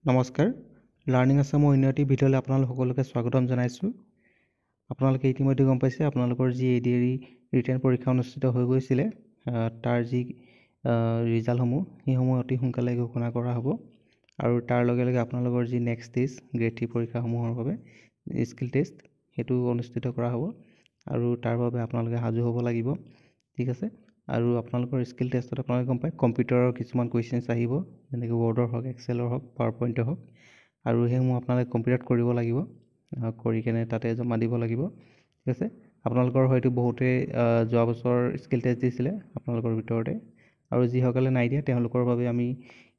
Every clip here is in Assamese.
নমস্কাৰ লাৰ্ণিং আছামৰ উন্নতি ভিডিঅ'লৈ আপোনালোক সকলোকে স্বাগতম জনাইছোঁ। আপোনালোকে ইতিমধ্যে গম পাইছে আপোনালোকৰ যি এডিআৰই ৰিটেন পৰীক্ষা অনুষ্ঠিত হৈ গৈছিলে তাৰ যি ৰিজাল্টসমূহ সেইসমূহ অতি সোনকালে ঘোষণা কৰা হ'ব আৰু তাৰ লগে লগে আপোনালোকৰ যি নেক্সট টেষ্ট গ্ৰেড 3 পৰীক্ষাসমূহৰ বাবে স্কিল টেষ্ট সেইটো অনুষ্ঠিত কৰা হ'ব আৰু তাৰ বাবে আপোনালোকে সাজু হ'ব লাগিব। ঠিক আছে, আৰু আপোনালোকৰ স্কিল টেষ্টত আপোনালোকে গম পায় কম্পিউটাৰৰ কিছুমান কুৱেশ্যনছ আহিব, যেনেকৈ ৱৰ্ডৰ হওক, এক্সেলৰ হওক, পাৱাৰ পইণ্টৰ হওক, আৰু সেইসমূহ আপোনালোকে কম্পিউটাৰত কৰিব লাগিব, কৰি কেনে তাতে জমা দিব লাগিব। ঠিক আছে, আপোনালোকৰ হয়তো বহুতে যোৱা বছৰ স্কিল টেষ্ট দিছিলে আপোনালোকৰ ভিতৰতে, আৰু যিসকলে নাই দিয়া তেওঁলোকৰ বাবে আমি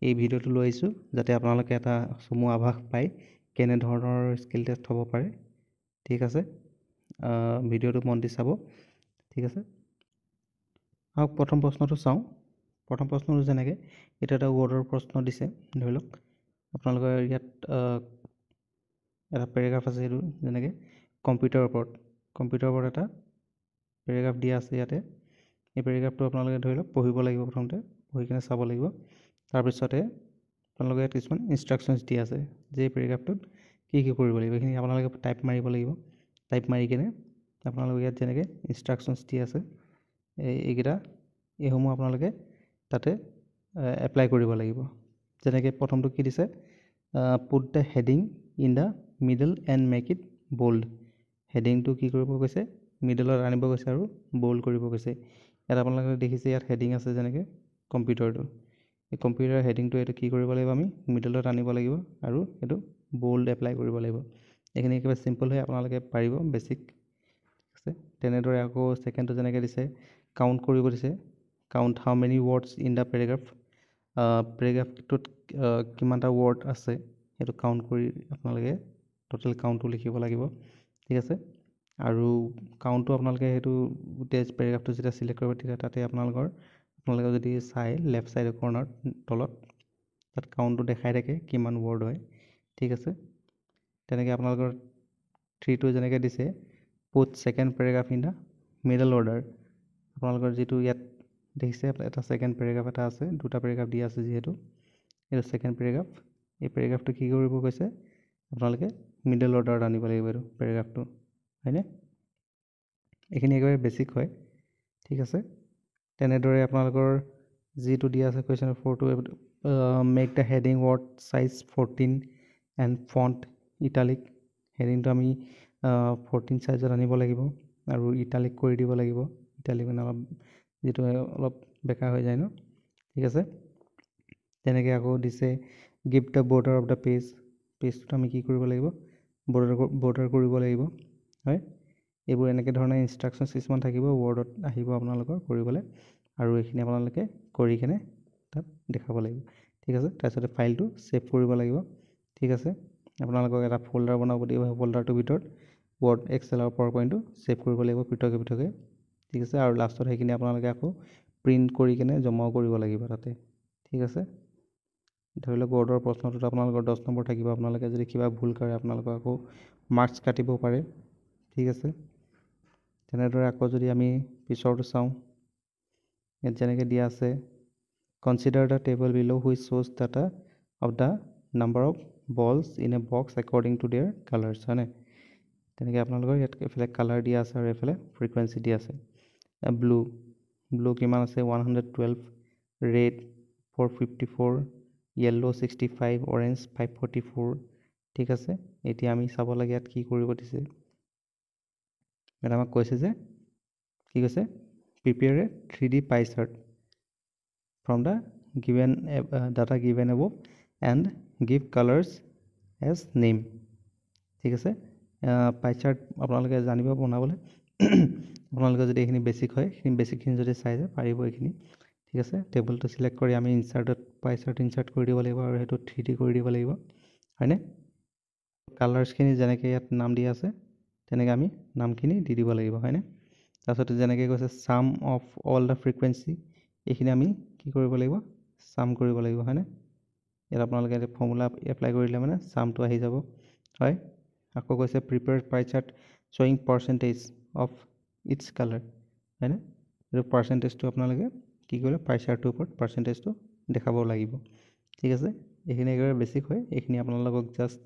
এই ভিডিঅ'টো লৈ আহিছোঁ যাতে আপোনালোকে এটা চমু আভাস পায় কেনেধৰণৰ স্কিল টেষ্ট হ'ব পাৰে। ঠিক আছে, ভিডিঅ'টো মন দি চাব। ঠিক আছে, আহক প্ৰথম প্ৰশ্নটো চাওঁ। প্ৰথম প্ৰশ্নটো যেনেকৈ এইটো এটা ৱৰ্ডৰ প্ৰশ্ন দিছে, ধৰি লওক আপোনালোকৰ ইয়াত এটা পেৰেগ্ৰাফ আছে, সেইটো যেনেকৈ কম্পিউটাৰৰ ওপৰত এটা পেৰেগ্ৰাফ দিয়া আছে ইয়াতে। এই পেৰেগ্ৰাফটো আপোনালোকে ধৰি লওক পঢ়িব লাগিব, প্ৰথমতে পঢ়ি কিনে চাব লাগিব। তাৰপিছতে আপোনালোকে ইয়াত কিছুমান ইনষ্ট্ৰাকশ্যনছ দিয়া আছে যে এই পেৰেগ্ৰাফটোত কি কি কৰিব লাগিব, এইখিনি আপোনালোকে টাইপ মাৰিব লাগিব। টাইপ মাৰি কিনে আপোনালোকে ইয়াত যেনেকৈ ইনষ্ট্ৰাকশ্যনছ দিয়া আছে এইসমূহ আপোনালোকে তাতে এপ্লাই কৰিব লাগিব। যেনেকৈ প্ৰথমটো কি দিছে, put the heading in the middle and make it bold. হেডিংটো কি কৰিব কৈছে, মিডলত আনিব কৈছে আৰু বোল্ড কৰিব কৈছে। ইয়াত আপোনালোকে দেখিছে ইয়াত হেডিং আছে যেনেকৈ কম্পিউটাৰটো, এই কম্পিউটাৰ হেডিংটো এইটো কি কৰিব লাগিব, আমি মিডলত আনিব লাগিব আৰু এইটো বোল্ড এপ্লাই কৰিব লাগিব। এইখিনি একেবাৰে চিম্পল হয়, আপোনালোকে পাৰিব, বেছিক। ঠিক আছে, তেনেদৰে আকৌ ছেকেণ্ডটো যেনেকৈ দিছে কাউণ্ট কৰিব দিছে, count how many words in the paragraph. পেৰেগ্ৰাফটোত কিমানটা ৱৰ্ড আছে সেইটো কাউণ্ট কৰি আপোনালোকে টোটেল কাউণ্টটো লিখিব লাগিব। ঠিক আছে, আৰু কাউণ্টটো আপোনালোকে সেইটো গোটেই পেৰেগ্ৰাফটো যেতিয়া চিলেক্ট কৰিব তেতিয়া তাতে আপোনালোকে যদি চাই লেফ্ট ছাইডৰ কৰ্ণাৰত তলত তাত কাউণ্টটো দেখাই থাকে কিমান ৱৰ্ড হয়। ঠিক আছে, তেনেকৈ আপোনালোকৰ 3টো যেনেকৈ দিছে put second paragraph in the middle order. আপোনালোকৰ যিটো ইয়াত দেখিছে এটা ছেকেণ্ড পেৰেগ্ৰাফ এটা আছে, দুটা পেৰেগ্ৰাফ দিয়া আছে যিহেতু এইটো ছেকেণ্ড পেৰেগ্ৰাফ। এই পেৰেগ্ৰাফটো কি কৰিব কৈছে, আপোনালোকে মিডল অৰ্ডাৰত আনিব লাগিব এইটো পেৰেগ্ৰাফটো, হয়নে? এইখিনি একেবাৰে বেছিক হয়। ঠিক আছে, তেনেদৰে আপোনালোকৰ যিটো দিয়া আছে কুৱেশ্যন 4টো, make the heading word size 14 and font italic. হেডিংটো আমি 14 চাইজত আনিব লাগিব আৰু ইটালিক কৰি দিব লাগিব। ইটালিক মানে অলপ যিটো অলপ বেকা হৈ যায় ন। ঠিক আছে, তেনেকৈ আকৌ দিছে give the border of the পেজটোত আমি কি কৰিব লাগিব, বৰ্ডাৰ কৰিব লাগিব। হয়, এইবোৰ এনেকৈ ধৰণৰ ইনষ্ট্ৰাকশ্যনছ কিছুমান থাকিব, ৱৰ্ডত আহিব আপোনালোকৰ কৰিবলৈ, আৰু এইখিনি আপোনালোকে কৰি কিনে তাত দেখাব লাগিব। ঠিক আছে, তাৰপিছতে ফাইলটো ছেভ কৰিব লাগিব। ঠিক আছে, আপোনালোকক এটা ফ'ল্ডাৰ বনাব দিব, ফ'ল্ডাৰটোৰ ভিতৰত ৱৰ্ড, এক্সেল আৰু পাৱাৰ পইণ্টটো ছেভ কৰিব লাগিব পৃথকে পৃথকে। ঠিক আছে, আৰু লাষ্টত সেইখিনি আপোনালোকে আকৌ প্ৰিণ্ট কৰি কিনে জমাও কৰিব লাগিব তাতে। ঠিক আছে, ধৰি লওক ৱৰ্ডৰ প্ৰশ্নটোত আপোনালোকৰ 10 নম্বৰ থাকিব, আপোনালোকে যদি কিবা ভুল কৰে আপোনালোকক আকৌ মাৰ্কছ কাটিব পাৰে। ঠিক আছে, তেনেদৰে আকৌ যদি আমি পিছৰটো চাওঁ, ইয়াত যেনেকৈ দিয়া আছে consider the table below' which শ্ব'জ data of the number of balls in a box according to their colours, হয়নে? তেনেকৈ আপোনালোকৰ ইয়াত এইফালে কালাৰ দিয়া আছে আৰু এইফালে ফ্ৰিকুৱেঞ্চি দিয়া আছে। ব্লু কিমান আছে 112, ৰেড 454, য়েল্ল' 65, অৰেঞ্জ 544। ঠিক আছে, এতিয়া আমি চাব লাগে ইয়াত কি কৰিব দিছে। ইয়াত আমাক কৈছে যে কি কৈছে, prepare a 3D pie chart from the given data given above and give colours as name. ঠিক আছে, পাই চাৰ্ট আপোনালোকে জানিব বনাবলৈ। আপোনালোকে যদি এইখিনি বেছিক হয়, সেইখিনি বেছিকখিনি যদি চাই যায় পাৰিব এইখিনি। ঠিক আছে, টেবুলটো চিলেক্ট কৰি আমি ইনচাৰ্টত পাই চাৰ্ট ইনচাৰ্ট কৰি দিব লাগিব আৰু সেইটো 3D কৰি দিব লাগিব, হয়নে? কালাৰ্ছখিনি যেনেকৈ ইয়াত নাম দিয়া আছে তেনেকৈ আমি নামখিনি দি দিব লাগিব, হয়নে? তাৰপিছত যেনেকৈ কৈছে sum of all the frequency, এইখিনি আমি কি কৰিব লাগিব, ছাম কৰিব লাগিব, হয়নে? ইয়াত আপোনালোকে ফৰ্মুলা এপ্লাই কৰিলে মানে ছামটো আহি যাব। হয়, আকৌ কৈছে প্ৰিপেয়াৰ পাই চাৰ্ট শ্বয়িং পাৰ্চেণ্টেজ অফ ইটছ কালাৰ, হয়নে? এইটো পাৰ্চেণ্টেজটো আপোনালোকে কি কৰিলে পাই চাৰ্টটোৰ ওপৰত পাৰ্চেণ্টেজটো দেখাব লাগিব। ঠিক আছে, এইখিনি একেবাৰে বেছিক হয়। এইখিনি আপোনালোকক জাষ্ট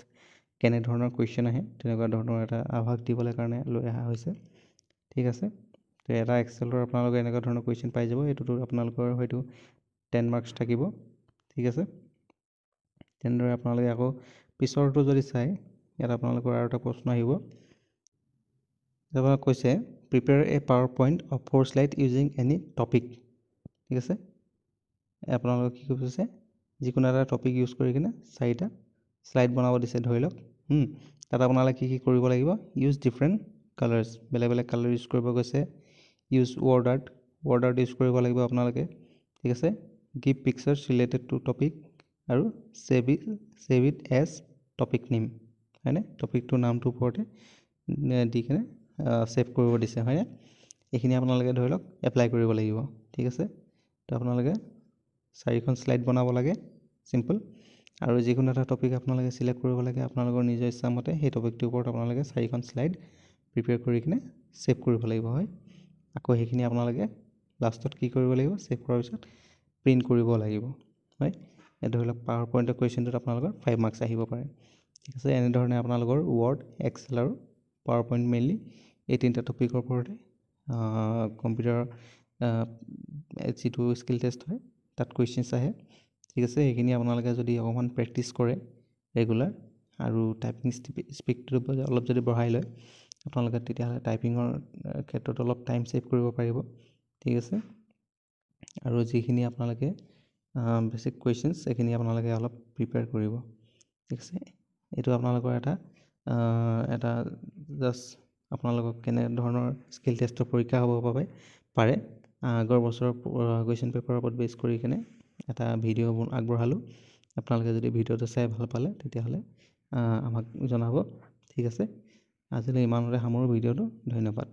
কেনেধৰণৰ কুৱেশ্যন আহে তেনেকুৱা ধৰণৰ এটা আভাস দিবলৈ কাৰণে লৈ অহা হৈছে। ঠিক আছে, তো এটা এক্সেলৰ আপোনালোকে এনেকুৱা ধৰণৰ কুৱেশ্যন পাই যাব। এইটোতো আপোনালোকৰ হয়তো 10 মাৰ্কছ থাকিব। ঠিক আছে, তেনেদৰে আপোনালোকে আকৌ পিছৰটো যদি চাই, ইয়াত আপোনালোকৰ আৰু এটা প্ৰশ্ন আহিব। আপোনালোক কৈছে prepare A power point of 4 slide using any topic. ঠিক আছে, আপোনালোকক কি কৈছে, যিকোনো এটা টপিক ইউজ কৰি কিনে 4টা শ্লাইড বনাব দিছে ধৰি লওক। তাত আপোনালোকে কি কৰিব লাগিব, ইউজ ডিফাৰেণ্ট কালাৰ্ছ, বেলেগ বেলেগ কালাৰ ইউজ কৰিব কৈছে। ইউজ ৱৰ্ড আৰ্ট ইউজ কৰিব লাগিব আপোনালোকে। ঠিক আছে, give pictures related to topic আৰু save it as topic name, হয়নে? টপিকটোৰ নামটোৰ ওপৰতে দি কিনে ছেভ কৰিব দিছে, হয়নে? এইখিনি আপোনালোকে ধৰি লওক এপ্লাই কৰিব লাগিব। ঠিক আছে, তো আপোনালোকে 4খন শ্লাইড বনাব লাগে, চিম্পল। আৰু যিকোনো এটা টপিক আপোনালোকে চিলেক্ট কৰিব লাগে আপোনালোকৰ নিজৰ ইচ্ছামতে। সেই টপিকটোৰ ওপৰত আপোনালোকে 4খন শ্লাইড প্ৰিপেয়াৰ কৰি কিনে ছেভ কৰিব লাগিব, হয়। আকৌ সেইখিনি আপোনালোকে লাষ্টত কি কৰিব লাগিব, ছেভ কৰাৰ পিছত প্ৰিণ্ট কৰিব লাগিব, হয়। ধৰি লওক পাৱাৰ পইণ্টৰ কুৱেশ্যনটোত আপোনালোকৰ 5 মাৰ্কছ আহিব পাৰে। ঠিক আছে, এনেধৰণে আপোনালোকৰ ৱৰ্ড, এক্সেল আৰু পাৱাৰ পইণ্ট মেইনলি এই 3টা টপিকৰ ওপৰতে কম্পিউটাৰৰ যিটো স্কিল টেষ্ট হয় তাত কুৱেশ্যনছ আহে। ঠিক আছে, সেইখিনি আপোনালোকে যদি অকণমান প্ৰেক্টিছ কৰে ৰেগুলাৰ আৰু টাইপিং স্পীডটো অলপ যদি বঢ়াই লয় আপোনালোকে, তেতিয়াহ'লে টাইপিঙৰ ক্ষেত্ৰত অলপ টাইম ছেভ কৰিব পাৰিব। ঠিক আছে, আৰু যিখিনি আপোনালোকে বেছিক কুৱেশ্যনছ এইখিনি আপোনালোকে অলপ প্ৰিপেয়াৰ কৰিব। ঠিক আছে, এইটো আপোনালোকৰ এটা জাষ্ট আপোনালোকক কেনেধৰণৰ স্কিল টেষ্টৰ পৰীক্ষা হ'ব পাৰে আগৰ বছৰৰ কুৱেশ্যন পেপাৰৰ ওপৰত বেছ কৰি কিনে এটা ভিডিঅ' আগবঢ়ালোঁ। আপোনালোকে যদি ভিডিঅ'টো চাই ভাল পালে তেতিয়াহ'লে আমাক জনাব। ঠিক আছে, আজিলৈ ইমানতে সামৰোঁ ভিডিঅ'টো। ধন্যবাদ।